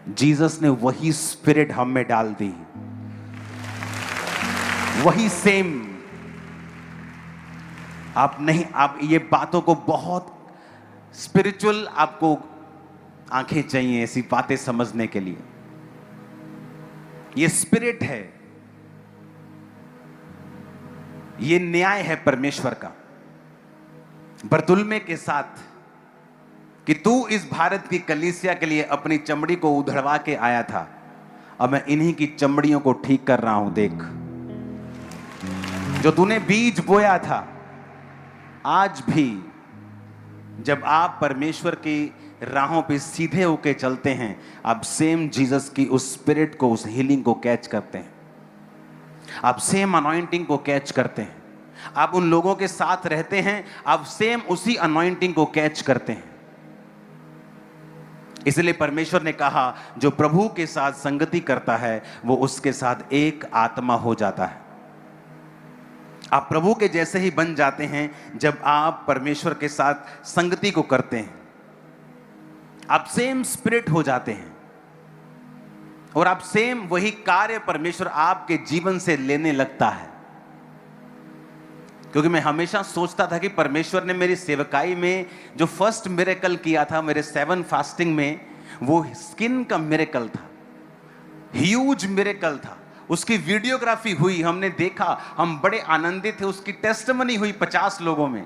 जीसस ने वही स्पिरिट हम में डाल दी, वही सेम। आप नहीं, आप ये बातों को बहुत स्पिरिचुअल, आपको आंखें चाहिए ऐसी बातें समझने के लिए। ये स्पिरिट है, ये न्याय है परमेश्वर का बरतुल्मे के साथ कि तू इस भारत की कलीसिया के लिए अपनी चमड़ी को उधड़वा के आया था, अब मैं इन्हीं की चमड़ियों को ठीक कर रहा हूं। देख, जो तूने बीज बोया था, आज भी जब आप परमेश्वर की राहों पे सीधे होके चलते हैं, आप सेम जीसस की उस स्पिरिट को, उस हीलिंग को कैच करते हैं, आप सेम अनॉइंटिंग को कैच करते हैं। आप उन लोगों के साथ रहते हैं, आप सेम उसी अनॉइंटिंग को कैच करते हैं। इसलिए परमेश्वर ने कहा, जो प्रभु के साथ संगति करता है वो उसके साथ एक आत्मा हो जाता है। आप प्रभु के जैसे ही बन जाते हैं जब आप परमेश्वर के साथ संगति को करते हैं। आप सेम स्पिरिट हो जाते हैं और आप सेम वही कार्य परमेश्वर आपके जीवन से लेने लगता है। क्योंकि मैं हमेशा सोचता था कि परमेश्वर ने मेरी सेवकाई में जो फर्स्ट मिरेकल किया था मेरे 7 फास्टिंग में, वो स्किन का मिरेकल था, ह्यूज मिरेकल था। उसकी वीडियोग्राफी हुई, हमने देखा, हम बड़े आनंदित थे। उसकी टेस्टिमनी हुई 50 लोगों में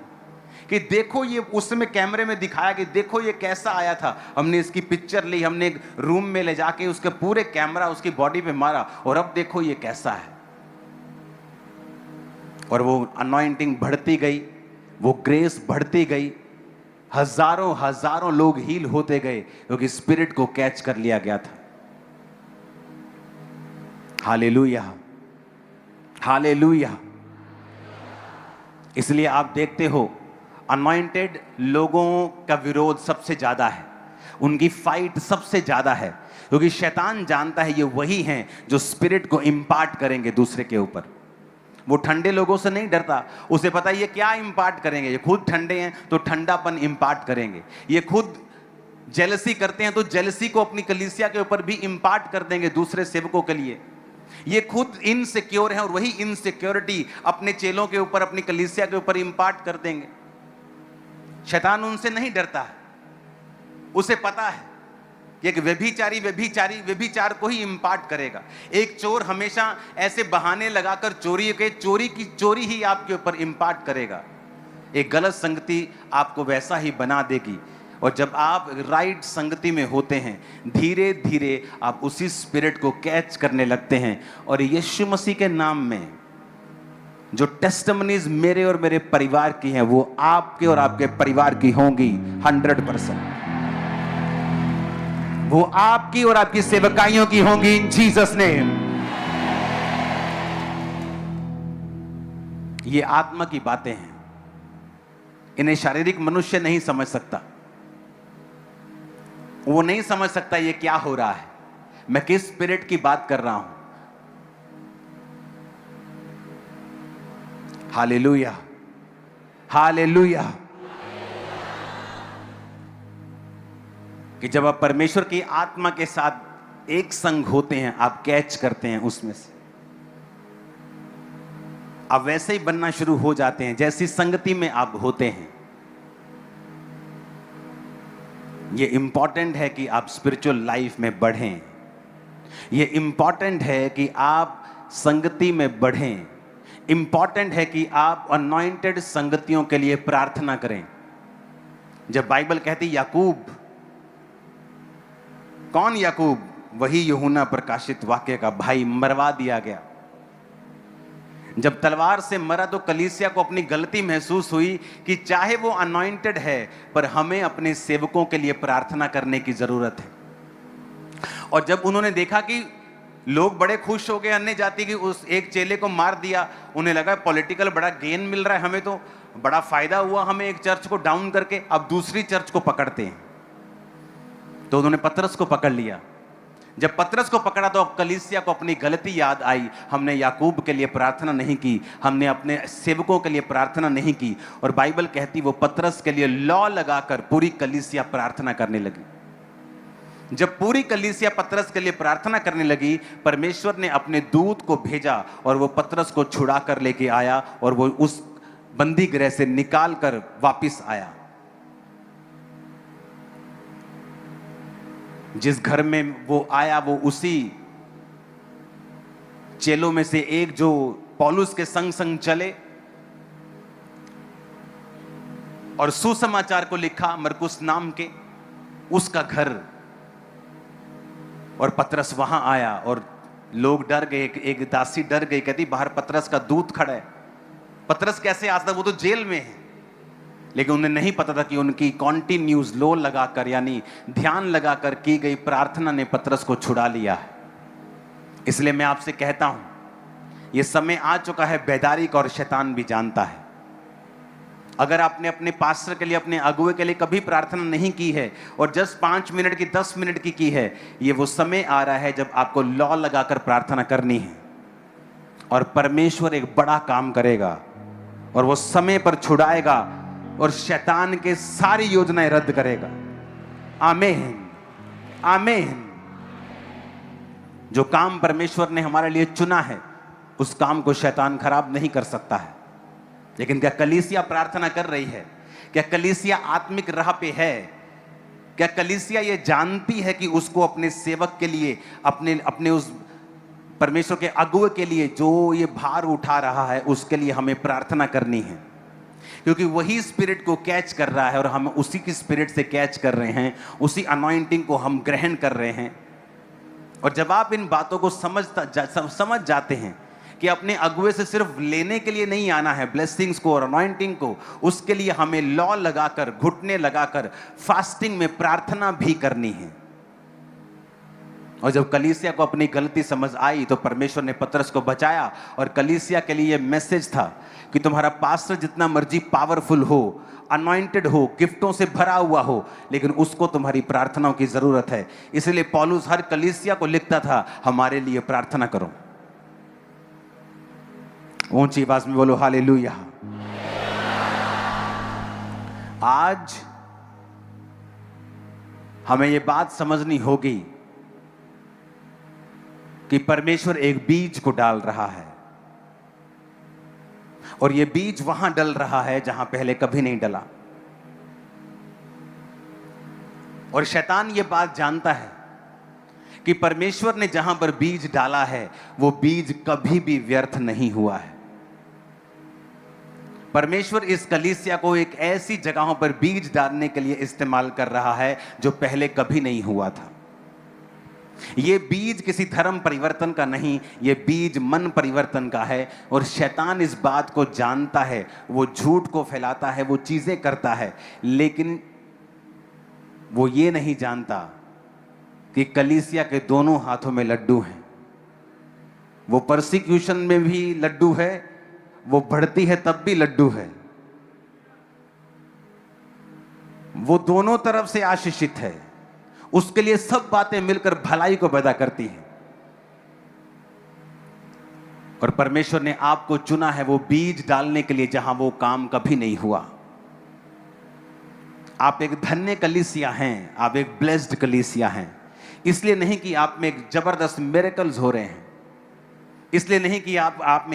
कि देखो ये, उस समय कैमरे में दिखाया कि देखो ये कैसा आया था। हमने इसकी पिक्चर ली, हमने एक रूम में ले जाके उसके पूरे कैमरा उसकी बॉडी पे मारा, और अब देखो ये कैसा है। और वो अनॉइंटिंग बढ़ती गई, वो ग्रेस बढ़ती गई, हजारों हजारों लोग हील होते गए, क्योंकि स्पिरिट को कैच कर लिया गया था। Hallelujah, hallelujah. इसलिए आप देखते हो अनॉइंटेड लोगों का विरोध सबसे ज्यादा है, उनकी फाइट सबसे ज्यादा है, क्योंकि शैतान जानता है ये वही हैं जो स्पिरिट को इंपार्ट करेंगे दूसरे के ऊपर। वो ठंडे लोगों से नहीं डरता, उसे पता है ये क्या इंपार्ट करेंगे, ये खुद ठंडे हैं तो ठंडापन इंपार्ट करेंगे, ये खुद जेलसी करते हैं तो जेलसी को अपनी कलीसिया के ऊपर भी इंपार्ट कर देंगे दूसरे सेवकों के लिए। ये खुद इनसिक्योर है और वही इनसिक्योरिटी अपने चेलों के ऊपर, अपनी कलीसिया के ऊपर इंपार्ट कर देंगे। शैतान उनसे नहीं डरता है, उसे पता है कि एक व्यभिचारी व्यभिचार को ही इंपार्ट करेगा। एक चोर हमेशा ऐसे बहाने लगाकर चोरी की चोरी ही आपके ऊपर इंपार्ट करेगा। एक गलत संगति आपको वैसा ही बना देगी। और जब आप राइट संगति में होते हैं, धीरे धीरे आप उसी स्पिरिट को कैच करने लगते हैं। और यीशु मसीह के नाम में जो टेस्टिमनीज मेरे और मेरे परिवार की हैं, वो आपके और आपके परिवार की होंगी 100%। वो आपकी और आपकी सेवकाइयों की होंगी इन जीसस नेम। ये आत्मा की बातें हैं, इन्हें शारीरिक मनुष्य नहीं समझ सकता। वो नहीं समझ सकता ये क्या हो रहा है, मैं किस स्पिरिट की बात कर रहा हूं। Hallelujah, hallelujah. कि जब आप परमेश्वर की आत्मा के साथ एक संग होते हैं, आप कैच करते हैं उसमें से, आप वैसे ही बनना शुरू हो जाते हैं जैसी संगति में आप होते हैं। ये इंपॉर्टेंट है कि आप स्पिरिचुअल लाइफ में बढ़ें, ये इंपॉर्टेंट है कि आप संगति में बढ़ें, इंपॉर्टेंट है कि आप अनॉइंटेड संगतियों के लिए प्रार्थना करें। जब बाइबल कहती याकूब, कौन याकूब? वही यूहन्ना प्रकाशित वाक्य का भाई, मरवा दिया गया। जब तलवार से मरा तो कलीसिया को अपनी गलती महसूस हुई कि चाहे वो अनॉइंटेड है, पर हमें अपने सेवकों के लिए प्रार्थना करने की जरूरत है। और जब उन्होंने देखा कि लोग बड़े खुश हो गए अन्य जाति की उस एक चेले को मार दिया। उन्हें लगा पॉलिटिकल बड़ा गेन मिल रहा है, हमें तो बड़ा फायदा हुआ, हमें एक चर्च को डाउन करके। अब दूसरी चर्च को पकड़ते हैं, तो उन्होंने पतरस को पकड़ लिया। जब पतरस को पकड़ा तो अब कलीसिया को अपनी गलती याद आई। हमने याकूब के लिए प्रार्थना नहीं की, हमने अपने सेवकों के लिए प्रार्थना नहीं की। और बाइबल कहती वो पतरस के लिए लॉ लगाकर पूरी कलीसिया प्रार्थना करने लगी। जब पूरी कलीसिया पतरस के लिए प्रार्थना करने लगी, परमेश्वर ने अपने दूत को भेजा और वो पतरस को छुड़ा कर लेके आया और वो उस बंदी गृह से निकाल कर वापिस आया। जिस घर में वो आया वो उसी चेलों में से एक जो पौलुस के संग संग चले और सुसमाचार को लिखा मरकुस नाम के, उसका घर। और पतरस वहां आया और लोग डर गए। एक दासी डर गई, कहती बाहर पतरस का दूत खड़ा है। पतरस कैसे आ सकता, वो तो जेल में है। लेकिन उन्हें नहीं पता था कि उनकी कॉन्टिन्यूज लो लगाकर यानी ध्यान लगाकर की गई प्रार्थना ने पतरस को छुड़ा लिया है। इसलिए मैं आपसे कहता हूं, यह समय आ चुका है बेदारी का, और शैतान भी जानता है। अगर आपने अपने पास्टर के लिए, अपने अगुवे के लिए कभी प्रार्थना नहीं की है और जस्ट 5 मिनट की 10 मिनट की है, ये वो समय आ रहा है जब आपको लॉ लगाकर प्रार्थना करनी है और परमेश्वर एक बड़ा काम करेगा और वो समय पर छुड़ाएगा और शैतान के सारी योजनाएं रद्द करेगा। आमीन, आमीन। जो काम परमेश्वर ने हमारे लिए चुना है उस काम को शैतान खराब नहीं कर सकता है। लेकिन क्या कलीसिया प्रार्थना कर रही है? क्या कलीसिया आत्मिक राह पे है? क्या कलीसिया ये जानती है कि उसको अपने सेवक के लिए, अपने उस परमेश्वर के अगुवे के लिए जो ये भार उठा रहा है उसके लिए हमें प्रार्थना करनी है? क्योंकि वही स्पिरिट को कैच कर रहा है और हम उसी की स्पिरिट से कैच कर रहे हैं, उसी अनॉइंटिंग को हम ग्रहण कर रहे हैं। और जब आप इन बातों को समझ जाते हैं कि अपने अगुवे से सिर्फ लेने के लिए नहीं आना है ब्लेसिंग्स को और अनॉइंटिंग को, उसके लिए हमें लॉ लगाकर, घुटने लगाकर फास्टिंग में प्रार्थना भी करनी है। और जब कलीसिया को अपनी गलती समझ आई तो परमेश्वर ने पतरस को बचाया। और कलीसिया के लिए यह मैसेज था कि तुम्हारा पास्टर जितना मर्जी पावरफुल हो, अनॉइंटेड हो, गिफ्टों से भरा हुआ हो, लेकिन उसको तुम्हारी प्रार्थनाओं की जरूरत है। इसलिए पौलुस हर कलीसिया को लिखता था, हमारे लिए प्रार्थना करो। ऊंची आवाज में बोलो हालेलुया। आज हमें यह बात समझनी होगी कि परमेश्वर एक बीज को डाल रहा है और यह बीज वहां डल रहा है जहां पहले कभी नहीं डला। और शैतान यह बात जानता है कि परमेश्वर ने जहां पर बीज डाला है वो बीज कभी भी व्यर्थ नहीं हुआ है। परमेश्वर इस कलीसिया को एक ऐसी जगहों पर बीज डालने के लिए इस्तेमाल कर रहा है जो पहले कभी नहीं हुआ था। यह बीज किसी धर्म परिवर्तन का नहीं, यह बीज मन परिवर्तन का है। और शैतान इस बात को जानता है, वो झूठ को फैलाता है, वो चीजें करता है, लेकिन वो ये नहीं जानता कि कलीसिया के दोनों हाथों में लड्डू हैं। वो परसिक्यूशन में भी लड्डू है, वो बढ़ती है तब भी लड्डू है। वो दोनों तरफ से आशीषित है। उसके लिए सब बातें मिलकर भलाई को पैदा करती हैं। और परमेश्वर ने आपको चुना है वो बीज डालने के लिए जहां वो काम कभी नहीं हुआ। आप एक धन्य कलीसिया हैं, आप एक ब्लेस्ड कलीसिया हैं। इसलिए नहीं कि आप में एक जबरदस्त मिरेकल्स हो रहे हैं, इसलिए नहीं कि आप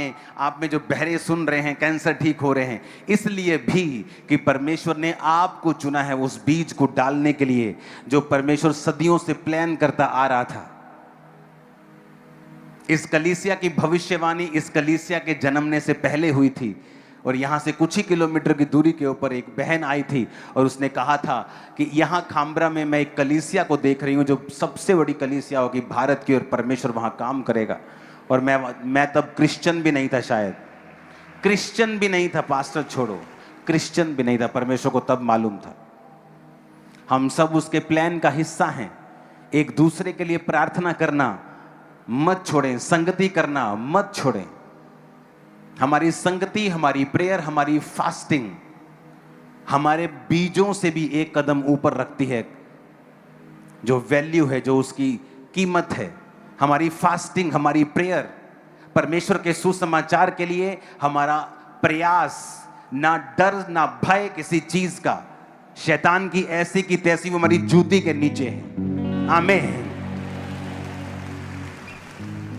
में जो बहरे सुन रहे हैं, कैंसर ठीक हो रहे हैं, इसलिए भी कि परमेश्वर ने आपको चुना है उस बीज को डालने के लिए जो परमेश्वर सदियों से प्लान करता आ रहा था। इस कलीसिया की भविष्यवाणी इस कलीसिया के जन्मने से पहले हुई थी। और यहां से कुछ ही किलोमीटर की दूरी के ऊपर एक बहन आई थी और उसने कहा था कि यहां खामबरा में मैं एक कलीसिया को देख रही हूं जो सबसे बड़ी कलीसिया होगी भारत की, और परमेश्वर वहां काम करेगा। और मैं तब क्रिश्चियन भी नहीं था, शायद क्रिश्चियन भी नहीं था, पास्टर छोड़ो, क्रिश्चियन भी नहीं था। परमेश्वर को तब मालूम था हम सब उसके प्लान का हिस्सा हैं। एक दूसरे के लिए प्रार्थना करना मत छोड़ें, संगति करना मत छोड़ें। हमारी संगति, हमारी प्रेयर, हमारी फास्टिंग हमारे बीजों से भी एक कदम ऊपर रखती है। जो वैल्यू है, जो उसकी कीमत है, हमारी फास्टिंग, हमारी प्रेयर, परमेश्वर के सुसमाचार के लिए हमारा प्रयास, ना डर ना भय किसी चीज का, शैतान की ऐसी की तैसी वो हमारी जूती के नीचे है। आमीन।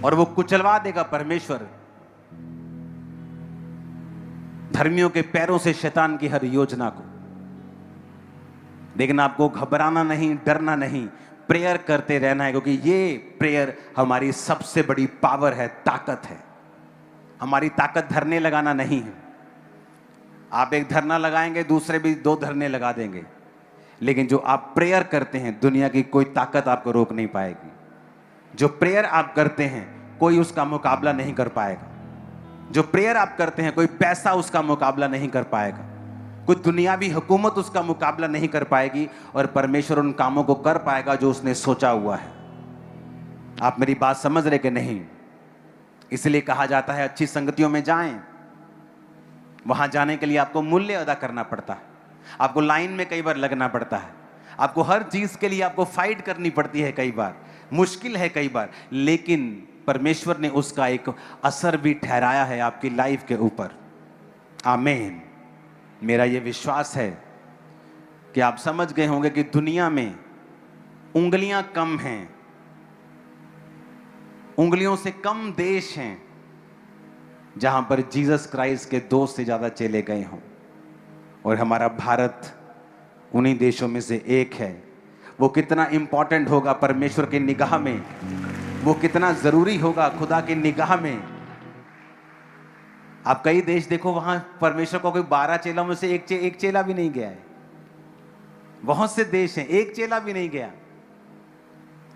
और वो कुचलवा देगा परमेश्वर धर्मियों के पैरों से शैतान की हर योजना को। लेकिन आपको घबराना नहीं, डरना नहीं, प्रेयर करते रहना है, क्योंकि ये प्रेयर हमारी सबसे बड़ी पावर है, ताकत है। हमारी ताकत धरने लगाना नहीं है। आप एक धरना लगाएंगे, दूसरे भी 2 धरने लगा देंगे, लेकिन जो आप प्रेयर करते हैं, दुनिया की कोई ताकत आपको रोक नहीं पाएगी। जो प्रेयर आप करते हैं, कोई उसका मुकाबला नहीं कर पाएगा। जो प्रेयर आप करते हैं, कोई पैसा उसका मुकाबला नहीं कर पाएगा, कोई दुनियावी हुकूमत उसका मुकाबला नहीं कर पाएगी, और परमेश्वर उन कामों को कर पाएगा जो उसने सोचा हुआ है। आप मेरी बात समझ रहे कि नहीं? इसलिए कहा जाता है अच्छी संगतियों में जाएं। वहां जाने के लिए आपको मूल्य अदा करना पड़ता है, आपको लाइन में कई बार लगना पड़ता है, आपको हर चीज के लिए आपको फाइट करनी पड़ती है, कई बार मुश्किल है कई बार, लेकिन परमेश्वर ने उसका एक असर भी ठहराया है आपकी लाइफ के ऊपर। आमीन। मेरा यह विश्वास है कि आप समझ गए होंगे कि दुनिया में उंगलियां कम हैं, उंगलियों से कम देश हैं जहां पर जीसस क्राइस्ट के 2 से ज्यादा चेले गए हों, और हमारा भारत उन्हीं देशों में से एक है। वो कितना इंपॉर्टेंट होगा परमेश्वर की निगाह में, वो कितना जरूरी होगा खुदा की निगाह में। आप कई देश देखो, वहां परमेश्वर को कोई 12 चेलों में से एक चेला भी नहीं गया है। बहुत से देश हैं, एक चेला भी नहीं गया,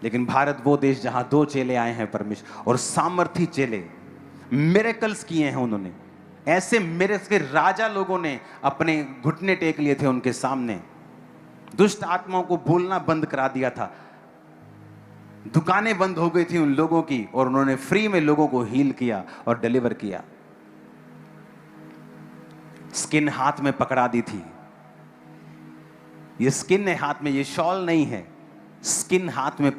लेकिन भारत वो देश जहां 2 चेले आए हैं परमेश्वर, और सामर्थी चेले, मिरेकल्स किए हैं उन्होंने। ऐसे मिरेकल्स के राजा लोगों ने अपने घुटने टेक लिए थे उनके सामने। दुष्ट आत्माओं को बोलना बंद करा दिया था, दुकानें बंद हो गई थी उन लोगों की, और उन्होंने फ्री में लोगों को हील किया और डिलीवर किया। स्किन हाथ में पकड़ा दी थी। ये स्किन है हाथ में, ये शॉल नहीं है, स्किन हाथ में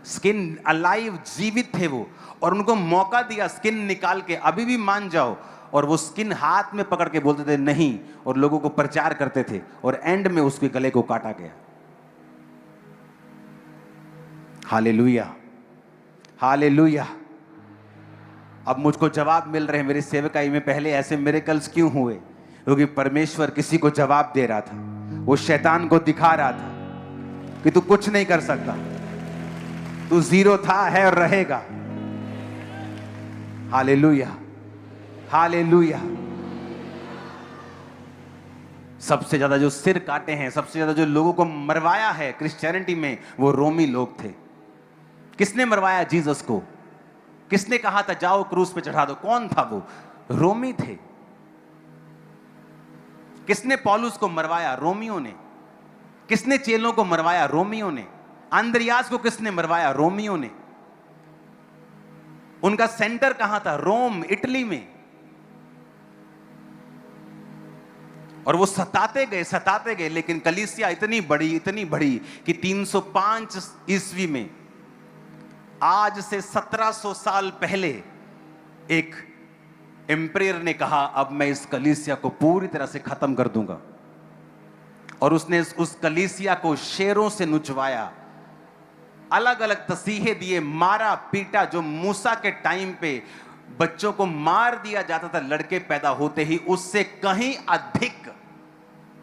स्किन अलाइव, जीवित थे वो, और उनको मौका दिया स्किन निकाल के अभी भी मान जाओ, और वो स्किन हाथ में पकड़ के बोलते थे नहीं, और लोगों को प्रचार करते थे, और एंड में उसके गले को काटा गया। Hallelujah, hallelujah. अब मुझको जवाब मिल रहे हैं मेरी सेवकाई में, पहले ऐसे मिरेकल्स क्यों हुए? क्योंकि परमेश्वर किसी को जवाब दे रहा था, वो शैतान को दिखा रहा था कि तू कुछ नहीं कर सकता, तू जीरो था, है और रहेगा। Hallelujah, hallelujah. सबसे ज्यादा जो सिर काटे हैं, सबसे ज्यादा जो लोगों को मरवाया है क्रिश्चियनिटी में, वो रोमी लोग थे। किसने मरवाया जीसस को? किसने कहा था जाओ क्रूस पे चढ़ा दो? कौन था वो? रोमी थे। किसने पौलुस को मरवाया? रोमियों ने। किसने चेलों को मरवाया? रोमियों ने। अंद्रियास को किसने मरवाया? रोमियों ने। उनका सेंटर कहां था? रोम, इटली में। और वो सताते गए, लेकिन कलीसिया इतनी बड़ी कि 305 ईस्वी में, आज से 1700 साल पहले, एक एम्परर ने कहा अब मैं इस कलीसिया को पूरी तरह से खत्म कर दूंगा, और उसने उस कलीसिया को शेरों से नुचवाया, अलग अलग तसीहे दिए, मारा पीटा। जो मूसा के टाइम पे बच्चों को मार दिया जाता था लड़के पैदा होते ही, उससे कहीं अधिक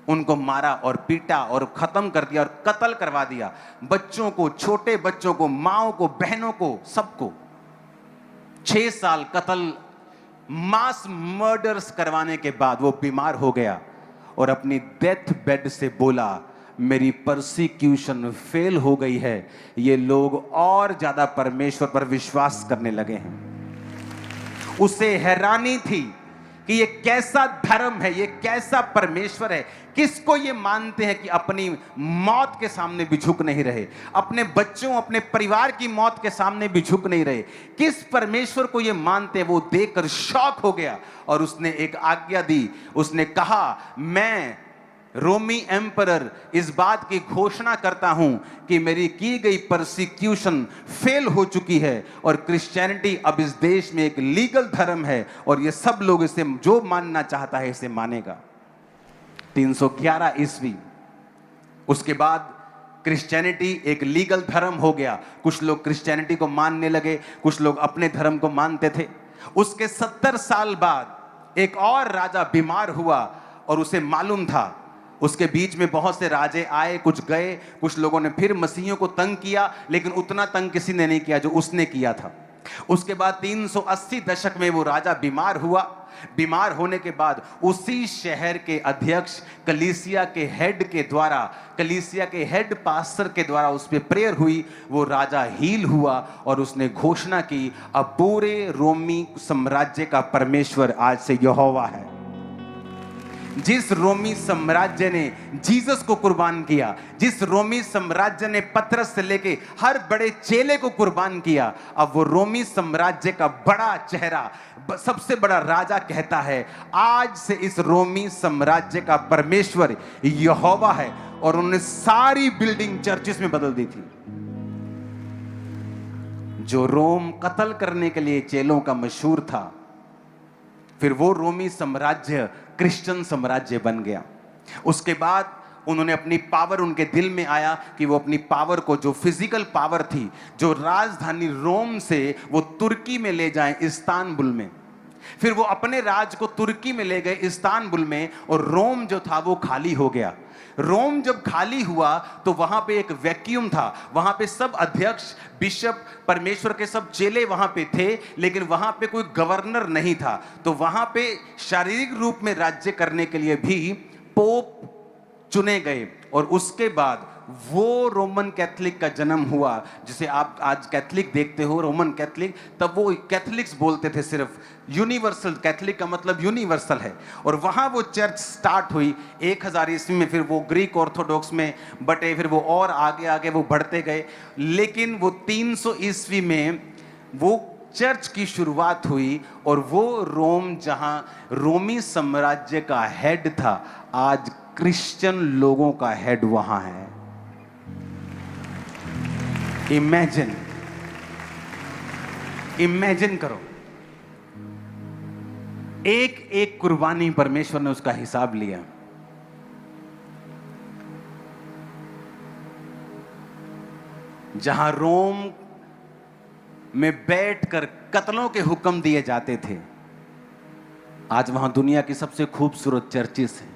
उनको मारा और पीटा और खत्म कर दिया और कत्ल करवा दिया। बच्चों को, छोटे बच्चों को, माओ को, बहनों को, सबको 6 साल कत्ल, मास मर्डर्स करवाने के बाद वो बीमार हो गया और अपनी डेथ बेड से बोला मेरी परसिक्यूशन फेल हो गई है। ये लोग और ज्यादा परमेश्वर पर विश्वास करने लगे हैं। उसे हैरानी थी कि ये कैसा धर्म है, ये कैसा परमेश्वर है। किसको ये मानते हैं कि अपनी मौत के सामने भी झुक नहीं रहे, अपने बच्चों अपने परिवार की मौत के सामने भी झुक नहीं रहे। किस परमेश्वर को ये मानते हैं? वो देखकर शॉक हो गया और उसने एक आज्ञा दी। उसने कहा, मैं रोमी एम्परर इस बात की घोषणा करता हूं कि मेरी की गई परसिक्यूशन फेल हो चुकी है और क्रिश्चियनिटी अब इस देश में एक लीगल धर्म है और ये सब लोग इसे जो मानना चाहता है इसे मानेगा। 311 ईस्वी। उसके बाद क्रिश्चियनिटी एक लीगल धर्म हो गया। कुछ लोग क्रिश्चियनिटी को मानने लगे, कुछ लोग अपने धर्म को मानते थे। उसके 70 साल बाद एक और राजा बीमार हुआ और उसे मालूम था। उसके बीच में बहुत से राजे आए, कुछ गए, कुछ लोगों ने फिर मसीहियों को तंग किया, लेकिन उतना तंग किसी ने नहीं किया जो उसने किया था। उसके बाद 380 दशक में वो राजा बीमार हुआ। बीमार होने के बाद उसी शहर के अध्यक्ष कलीसिया के हेड के द्वारा, कलीसिया के हेड पास्टर के द्वारा उस पर प्रेयर हुई। वो राजा हील हुआ और उसने घोषणा की, अब पूरे रोमी साम्राज्य का परमेश्वर आज से यहोवा है। जिस रोमी साम्राज्य ने जीसस को कुर्बान किया, जिस रोमी साम्राज्य ने पतरस से लेके हर बड़े चेले को कुर्बान किया, अब वो रोमी साम्राज्य का बड़ा चेहरा, सबसे बड़ा राजा कहता है, आज से इस रोमी साम्राज्य का परमेश्वर यहोवा है। और उन्होंने सारी बिल्डिंग चर्चिस में बदल दी थी। जो रोम कत्ल करने के लिए चेलों का मशहूर था, फिर वो रोमी साम्राज्य क्रिश्चियन साम्राज्य बन गया। उसके बाद उन्होंने अपनी पावर, उनके दिल में आया कि वो अपनी पावर को, जो फिजिकल पावर थी, जो राजधानी रोम से वो तुर्की में ले जाएं, इस्तांबुल में। फिर वो अपने राज को तुर्की में ले गए, इस्तांबुल में, और रोम जो था वो खाली हो गया। रोम जब खाली हुआ तो वहां पे एक वैक्यूम था। वहां पे सब अध्यक्ष, बिशप, परमेश्वर के सब चेले वहां पे थे, लेकिन वहां पे कोई गवर्नर नहीं था। तो वहां पे शारीरिक रूप में राज्य करने के लिए भी पोप चुने गए। और उसके बाद वो रोमन कैथलिक का जन्म हुआ, जिसे आप आज कैथलिक देखते हो, रोमन कैथलिक। तब वो कैथलिक्स बोलते थे सिर्फ, यूनिवर्सल। कैथलिक का मतलब यूनिवर्सल है। और वहाँ वो चर्च स्टार्ट हुई 1000 ईस्वी में। फिर वो ग्रीक ऑर्थोडॉक्स में बटे, फिर वो और आगे आगे वो बढ़ते गए। लेकिन वो 300 ईस्वी में वो चर्च की शुरुआत हुई और वो रोम, जहाँ रोमी साम्राज्य का हेड था, आज क्रिश्चियन लोगों का हेड वहां है। इमेजिन करो, एक एक कुर्बानी परमेश्वर ने उसका हिसाब लिया। जहां रोम में बैठकर कत्लों के हुक्म दिए जाते थे, आज वहां दुनिया की सबसे खूबसूरत चर्चिस है।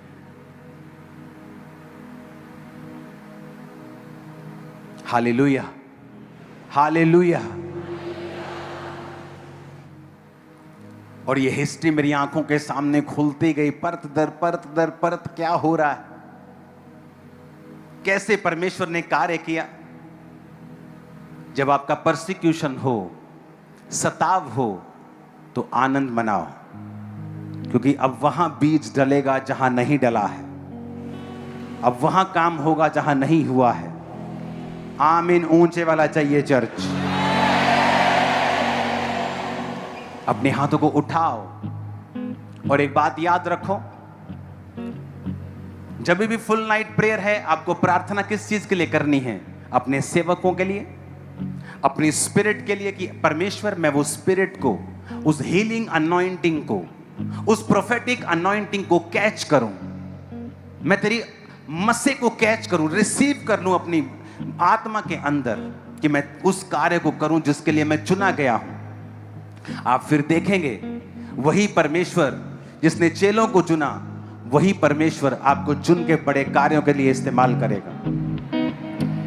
Hallelujah, hallelujah. और ये हिस्ट्री मेरी आंखों के सामने खुलती गई, परत दर परत दर परत। क्या हो रहा है, कैसे परमेश्वर ने कार्य किया। जब आपका परसिक्यूशन हो, सताव हो, तो आनंद मनाओ, क्योंकि अब वहां बीज डलेगा जहां नहीं डला है। अब वहां काम होगा जहां नहीं हुआ है। आमीन ऊंचे वाला चाहिए चर्च। अपने हाथों को उठाओ और एक बात याद रखो, जब भी फुल नाइट प्रेयर है, आपको प्रार्थना किस चीज के लिए करनी है? अपने सेवकों के लिए, अपनी स्पिरिट के लिए, कि परमेश्वर मैं वो स्पिरिट को, उस हीलिंग अनॉइंटिंग को, उस प्रोफेटिक अनॉइंटिंग को कैच करूं। मैं तेरी मस्से को कैच करूं, रिसीव कर लूं अपनी आत्मा के अंदर, कि मैं उस कार्य को करूं जिसके लिए मैं चुना गया हूं। आप फिर देखेंगे वही परमेश्वर जिसने चेलों को चुना, वही परमेश्वर आपको चुन के बड़े कार्यों के लिए इस्तेमाल करेगा।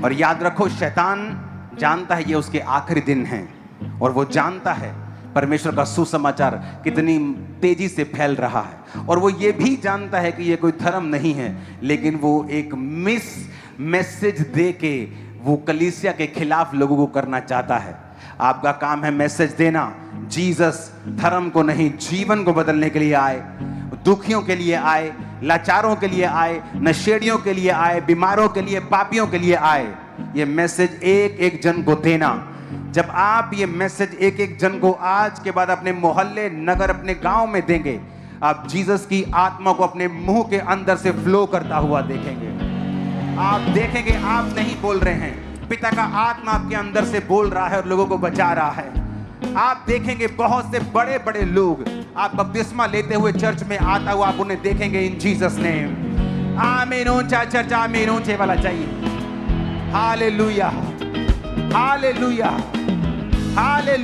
और याद रखो, शैतान जानता है ये उसके आखिरी दिन हैं, और वो जानता है परमेश्वर का सुसमाचार कितनी तेजी से फैल रहा है। और वो ये भी जानता है कि ये कोई धर्म नहीं है, लेकिन वो एक मैसेज दे के वो कलीसिया के खिलाफ लोगों को करना चाहता है। आपका काम है मैसेज देना। जीसस धर्म को नहीं, जीवन को बदलने के लिए आए, दुखियों के लिए आए, लाचारों के लिए आए, नशेड़ियों के लिए आए, बीमारों के लिए, पापियों के लिए आए। ये मैसेज एक एक जन को देना। जब आप ये मैसेज एक एक जन को आज के बाद अपने मोहल्ले, नगर, अपने गांव में देंगे, आप जीसस की आत्मा को अपने मुंह के अंदर से फ्लो करता हुआ देखेंगे। आप देखेंगे आप नहीं बोल रहे हैं, पिता का आत्मा आपके अंदर से बोल रहा है और लोगों को बचा रहा है। आप देखेंगे बहुत से बड़े बड़े लोग आप बपतिस्मा लेते हुए चर्च में आता हुआ आप उन्हें देखेंगे इन जीसस नेम। आमीन। ऊंचा चर्च आमीन ऊंचे वाला चाहिए। Hallelujah, hallelujah, hallelujah.